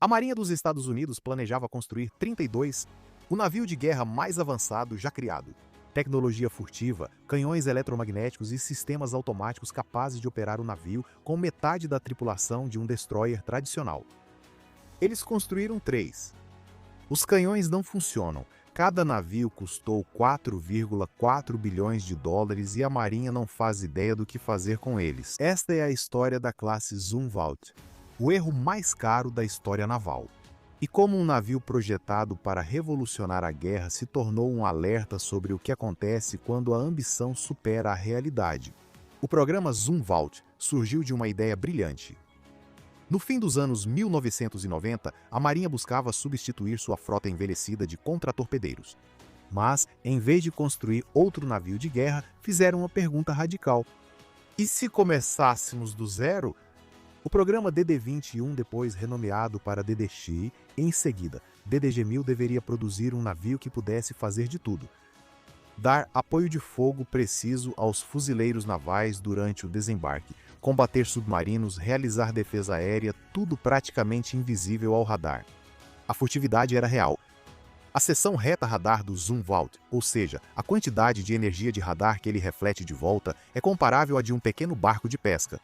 A Marinha dos Estados Unidos planejava construir 32, o navio de guerra mais avançado já criado. Tecnologia furtiva, canhões eletromagnéticos e sistemas automáticos capazes de operar o navio com metade da tripulação de um destroyer tradicional. Eles construíram 3. Os canhões não funcionam. Cada navio custou 4,4 bilhões de dólares e a Marinha não faz ideia do que fazer com eles. Esta é a história da classe Zumwalt, o erro mais caro da história naval. E como um navio projetado para revolucionar a guerra se tornou um alerta sobre o que acontece quando a ambição supera a realidade. O programa Zumwalt surgiu de uma ideia brilhante. No fim dos anos 1990, a Marinha buscava substituir sua frota envelhecida de contratorpedeiros. Mas, em vez de construir outro navio de guerra, fizeram uma pergunta radical. E se começássemos do zero? O programa DD-21, depois renomeado para DDX, em seguida, DDG-1000 deveria produzir um navio que pudesse fazer de tudo. Dar apoio de fogo preciso aos fuzileiros navais durante o desembarque, combater submarinos, realizar defesa aérea, tudo praticamente invisível ao radar. A furtividade era real. A seção reta radar do Zumwalt, ou seja, a quantidade de energia de radar que ele reflete de volta, é comparável à de um pequeno barco de pesca.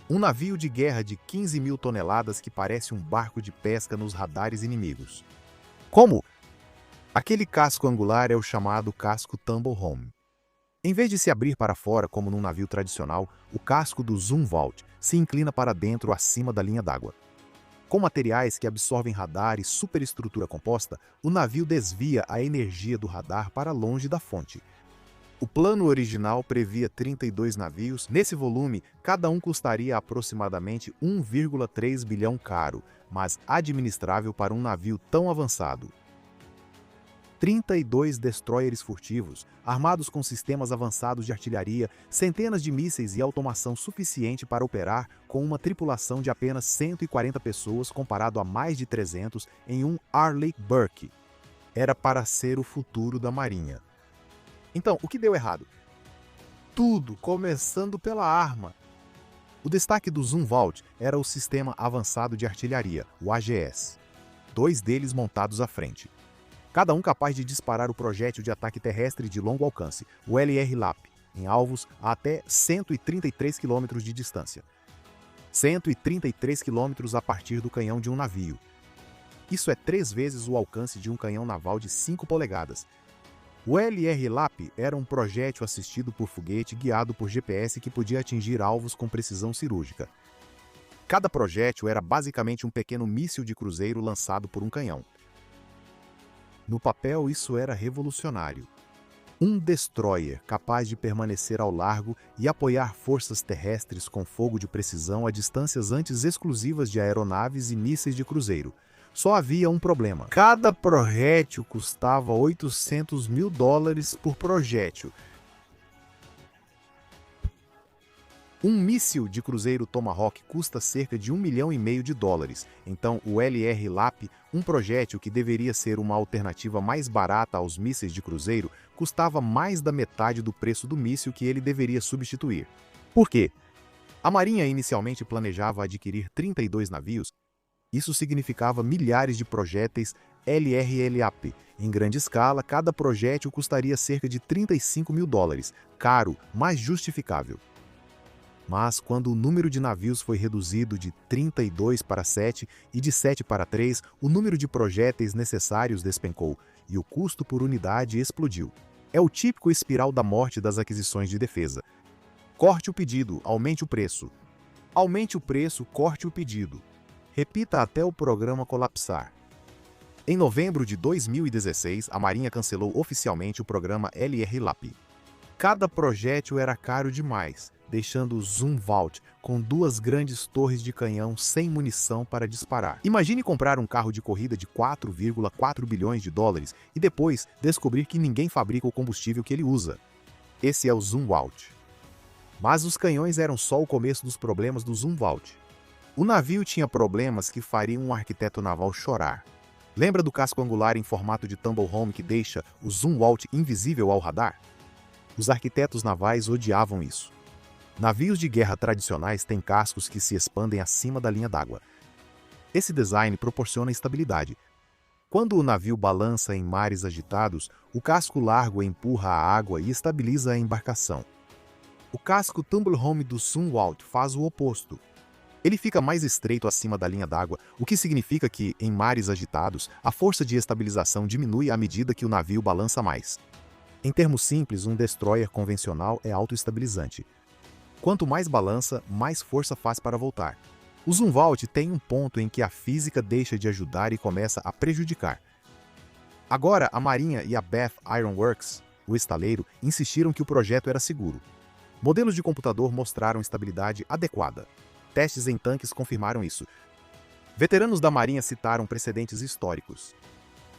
Um navio de guerra de 15 mil toneladas que parece um barco de pesca nos radares inimigos. Como? Aquele casco angular é o chamado casco Tumble Home. Em vez de se abrir para fora como num navio tradicional, o casco do Zumwalt se inclina para dentro acima da linha d'água. Com materiais que absorvem radar e superestrutura composta, o navio desvia a energia do radar para longe da fonte. O plano original previa 32 navios. Nesse volume, cada um custaria aproximadamente 1,3 bilhão caro, mas administrável para um navio tão avançado. 32 destroyers furtivos, armados com sistemas avançados de artilharia, centenas de mísseis e automação suficiente para operar com uma tripulação de apenas 140 pessoas comparado a mais de 300 em um Arleigh Burke. Era para ser o futuro da Marinha. Então, o que deu errado? Tudo, começando pela arma. O destaque do Zumwalt era o Sistema Avançado de Artilharia, o AGS. 2 deles montados à frente. Cada um capaz de disparar o projétil de ataque terrestre de longo alcance, o LR-LAP, em alvos a até 133 km de distância. 133 km a partir do canhão de um navio. Isso é 3 vezes o alcance de um canhão naval de 5 polegadas. O LR-LAP era um projétil assistido por foguete guiado por GPS que podia atingir alvos com precisão cirúrgica. Cada projétil era basicamente um pequeno míssil de cruzeiro lançado por um canhão. No papel, isso era revolucionário. Um destroyer capaz de permanecer ao largo e apoiar forças terrestres com fogo de precisão a distâncias antes exclusivas de aeronaves e mísseis de cruzeiro. Só havia um problema. Cada projétil custava 800 mil dólares por projétil. Um míssil de cruzeiro Tomahawk custa cerca de 1,5 milhão de dólares. Então, o LR-LAP, um projétil que deveria ser uma alternativa mais barata aos mísseis de cruzeiro, custava mais da metade do preço do míssil que ele deveria substituir. Por quê? A Marinha inicialmente planejava adquirir 32 navios. Isso significava milhares de projéteis LR-LAP. Em grande escala, cada projétil custaria cerca de 35 mil dólares. Caro, mas justificável. Mas quando o número de navios foi reduzido de 32 para 7 e de 7 para 3, o número de projéteis necessários despencou e o custo por unidade explodiu. É o típico espiral da morte das aquisições de defesa. Corte o pedido, aumente o preço. Aumente o preço, corte o pedido. Repita até o programa colapsar. Em novembro de 2016, a Marinha cancelou oficialmente o programa LR-LAP. Cada projétil era caro demais, deixando o Zumwalt com 2 grandes torres de canhão sem munição para disparar. Imagine comprar um carro de corrida de 4,4 bilhões de dólares e depois descobrir que ninguém fabrica o combustível que ele usa. Esse é o Zumwalt. Mas os canhões eram só o começo dos problemas do Zumwalt. O navio tinha problemas que fariam um arquiteto naval chorar. Lembra do casco angular em formato de tumble home que deixa o Zumwalt invisível ao radar? Os arquitetos navais odiavam isso. Navios de guerra tradicionais têm cascos que se expandem acima da linha d'água. Esse design proporciona estabilidade. Quando o navio balança em mares agitados, o casco largo empurra a água e estabiliza a embarcação. O casco Tumble Home do Zumwalt faz o oposto. Ele fica mais estreito acima da linha d'água, o que significa que, em mares agitados, a força de estabilização diminui à medida que o navio balança mais. Em termos simples, um destroyer convencional é autoestabilizante. Quanto mais balança, mais força faz para voltar. O Zumwalt tem um ponto em que a física deixa de ajudar e começa a prejudicar. Agora, a Marinha e a Bath Iron Works, o estaleiro, insistiram que o projeto era seguro. Modelos de computador mostraram estabilidade adequada. Testes em tanques confirmaram isso. Veteranos da Marinha citaram precedentes históricos.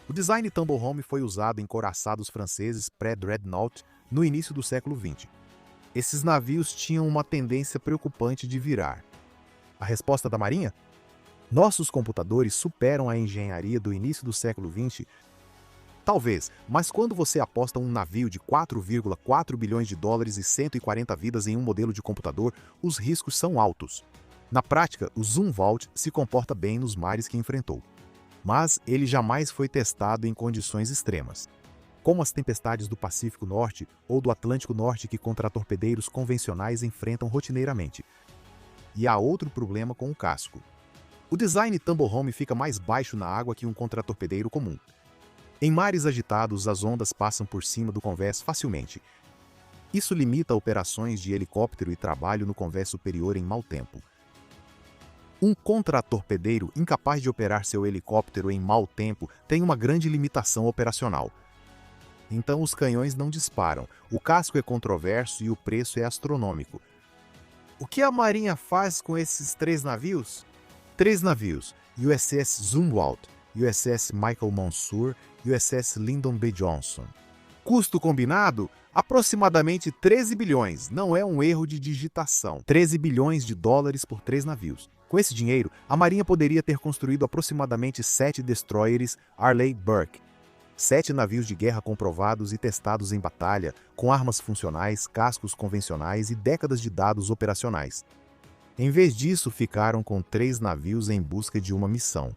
O design Tumble Home foi usado em couraçados franceses pré-dreadnought no início do século XX. Esses navios tinham uma tendência preocupante de virar. A resposta da Marinha? Nossos computadores superam a engenharia do início do século XX? Talvez, mas quando você aposta um navio de 4,4 bilhões de dólares e 140 vidas em um modelo de computador, os riscos são altos. Na prática, o Zumwalt se comporta bem nos mares que enfrentou. Mas ele jamais foi testado em condições extremas, como as tempestades do Pacífico Norte ou do Atlântico Norte que contratorpedeiros convencionais enfrentam rotineiramente. E há outro problema com o casco. O design Tumble Home fica mais baixo na água que um contratorpedeiro comum. Em mares agitados, as ondas passam por cima do convés facilmente. Isso limita operações de helicóptero e trabalho no convés superior em mau tempo. Um contratorpedeiro incapaz de operar seu helicóptero em mau tempo tem uma grande limitação operacional. Então os canhões não disparam, o casco é controverso e o preço é astronômico. O que a Marinha faz com esses 3 navios? 3 navios: USS Zumwalt, USS Michael Monsoor e USS Lyndon B. Johnson. Custo combinado? Aproximadamente 13 bilhões, não é um erro de digitação. 13 bilhões de dólares por 3 navios. Com esse dinheiro, a Marinha poderia ter construído aproximadamente 7 destroyers Arleigh Burke, 7 navios de guerra comprovados e testados em batalha, com armas funcionais, cascos convencionais e décadas de dados operacionais. Em vez disso, ficaram com 3 navios em busca de uma missão.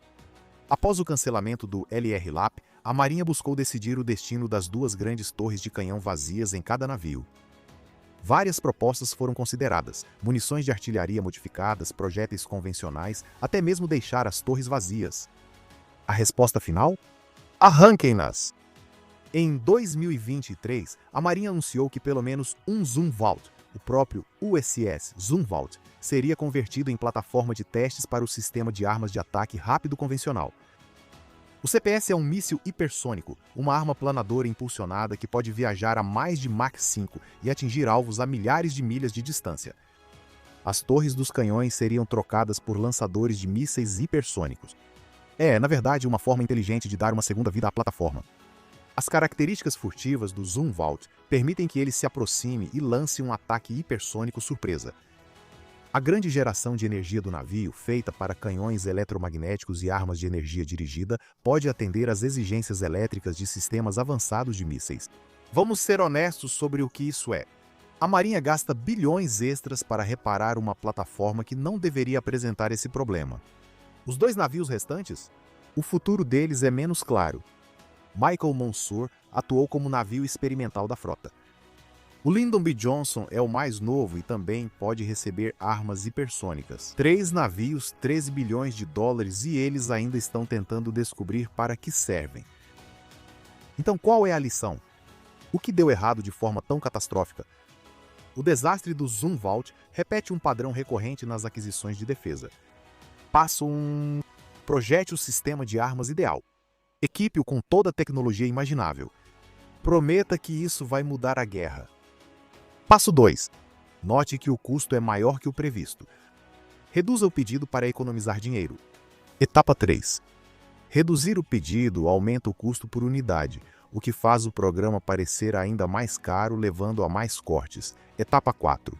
Após o cancelamento do LR LAP, a Marinha buscou decidir o destino das 2 grandes torres de canhão vazias em cada navio. Várias propostas foram consideradas: munições de artilharia modificadas, projéteis convencionais, até mesmo deixar as torres vazias. A resposta final? Arranquem-nas! Em 2023, a Marinha anunciou que pelo menos um Zumwalt, o próprio USS Zumwalt, seria convertido em plataforma de testes para o sistema de armas de ataque rápido convencional. O CPS é um míssil hipersônico, uma arma planadora impulsionada que pode viajar a mais de Mach 5 e atingir alvos a milhares de milhas de distância. As torres dos canhões seriam trocadas por lançadores de mísseis hipersônicos. Na verdade, uma forma inteligente de dar uma segunda vida à plataforma. As características furtivas do Zumwalt permitem que ele se aproxime e lance um ataque hipersônico surpresa. A grande geração de energia do navio, feita para canhões eletromagnéticos e armas de energia dirigida, pode atender às exigências elétricas de sistemas avançados de mísseis. Vamos ser honestos sobre o que isso é. A Marinha gasta bilhões extras para reparar uma plataforma que não deveria apresentar esse problema. Os 2 navios restantes? O futuro deles é menos claro. Michael Monsoor atuou como navio experimental da frota. O Lyndon B. Johnson é o mais novo e também pode receber armas hipersônicas. 3 navios, 13 bilhões de dólares e eles ainda estão tentando descobrir para que servem. Então qual é a lição? O que deu errado de forma tão catastrófica? O desastre do Zumwalt repete um padrão recorrente nas aquisições de defesa. Passo 1. Projete o sistema de armas ideal. Equipe-o com toda a tecnologia imaginável. Prometa que isso vai mudar a guerra. Passo 2. Note que o custo é maior que o previsto. Reduza o pedido para economizar dinheiro. Etapa 3. Reduzir o pedido aumenta o custo por unidade, o que faz o programa parecer ainda mais caro, levando a mais cortes. Etapa 4.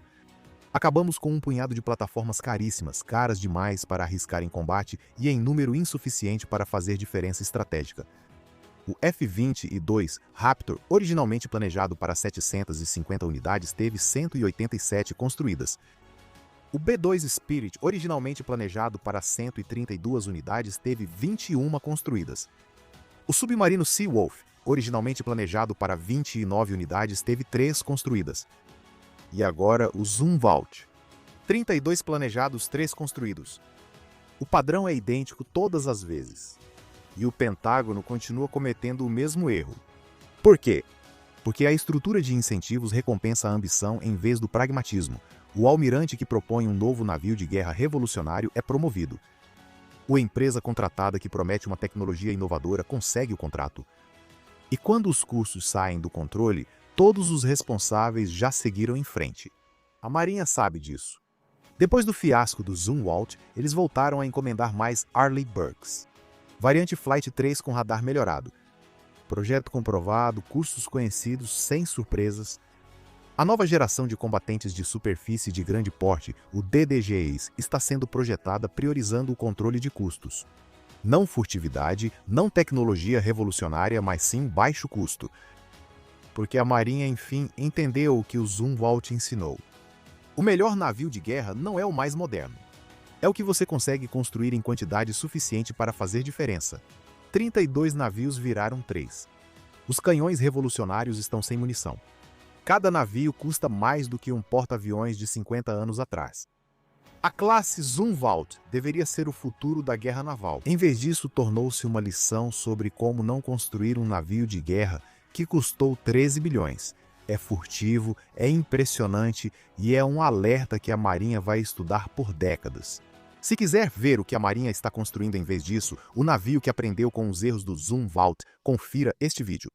Acabamos com um punhado de plataformas caríssimas, caras demais para arriscar em combate e em número insuficiente para fazer diferença estratégica. O F-22 Raptor, originalmente planejado para 750 unidades, teve 187 construídas. O B-2 Spirit, originalmente planejado para 132 unidades, teve 21 construídas. O submarino Seawolf, originalmente planejado para 29 unidades, teve 3 construídas. E agora o Zumwalt. 32 planejados, 3 construídos. O padrão é idêntico todas as vezes. E o Pentágono continua cometendo o mesmo erro. Por quê? Porque a estrutura de incentivos recompensa a ambição em vez do pragmatismo. O almirante que propõe um novo navio de guerra revolucionário é promovido. A empresa contratada que promete uma tecnologia inovadora consegue o contrato. E quando os custos saem do controle, todos os responsáveis já seguiram em frente. A Marinha sabe disso. Depois do fiasco do Zumwalt, eles voltaram a encomendar mais Arleigh Burkes. Variante Flight 3 com radar melhorado. Projeto comprovado, custos conhecidos, sem surpresas. A nova geração de combatentes de superfície de grande porte, o DDGs, está sendo projetada priorizando o controle de custos. Não furtividade, não tecnologia revolucionária, mas sim baixo custo. Porque a Marinha, enfim, entendeu o que o Zumwalt ensinou. O melhor navio de guerra não é o mais moderno. É o que você consegue construir em quantidade suficiente para fazer diferença. 32 navios viraram 3. Os canhões revolucionários estão sem munição. Cada navio custa mais do que um porta-aviões de 50 anos atrás. A classe Zumwalt deveria ser o futuro da guerra naval. Em vez disso, tornou-se uma lição sobre como não construir um navio de guerra que custou 13 bilhões. É furtivo, é impressionante e é um alerta que a Marinha vai estudar por décadas. Se quiser ver o que a Marinha está construindo em vez disso, o navio que aprendeu com os erros do Zumwalt, confira este vídeo.